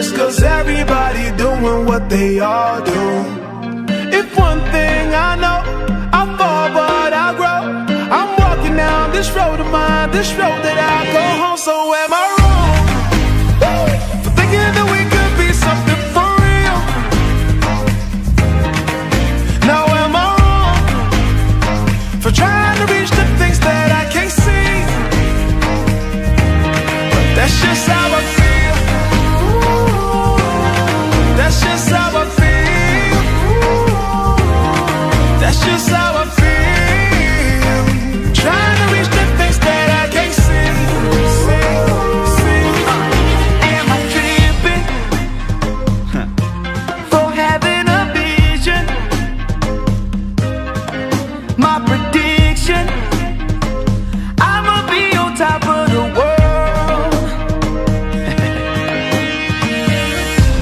just cause everybody doing what they all do. If one thing I know, I fall but I grow. I'm walking down this road of mine, this road that I go home. So am I wrong for thinking that we could be something for real? Now am I wrong for trying to reach the things that I can't see? But that's just how I feel. That's just how I feel. That's just how I feel. Trying to reach the things that I can't see. Am I tripping for having a vision? My prediction, I'ma be on top of the world.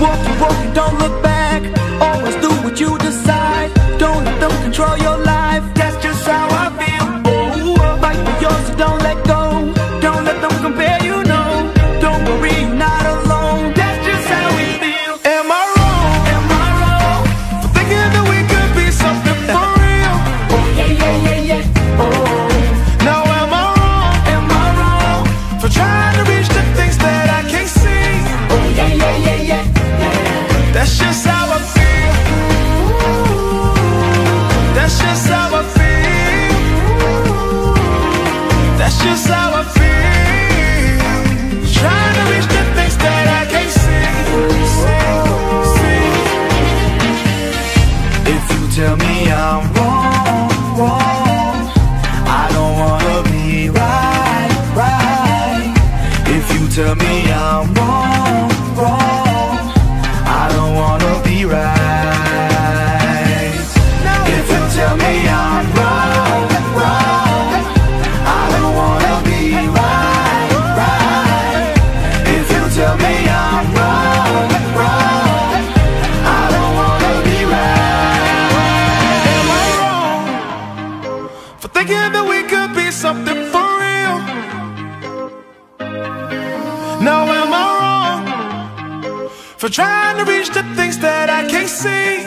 Walk, don't look back. Always do what you decide. Don't let them control your life. That's just how I feel. Oh, fight for yours, so don't let go. Don't let them compare you, no. Don't worry, you're not alone. That's just how we feel. Am I wrong? Am I wrong? For thinking that we could be something for real? Oh yeah. Oh, Now am I wrong? am I wrong? For trying to reach the things that I can't see? Oh yeah. That's just how I feel. That's just how I feel. That's just how I feel. Trying to reach the things that I can't see. If you tell me I'm wrong, I don't wanna be right. If you tell me I'm wrong, I don't wanna be right. If you tell me I'm wrong, I don't wanna be right. If you tell me I'm wrong, I don't wanna be right. Am I wrong for thinking that we could be something for real? Now am I wrong for trying to reach the things that I can't see?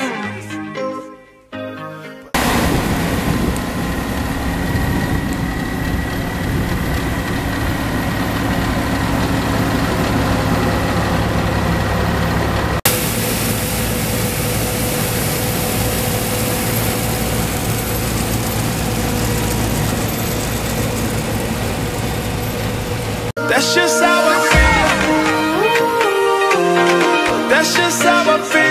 That's just how I feel. That's just how I feel.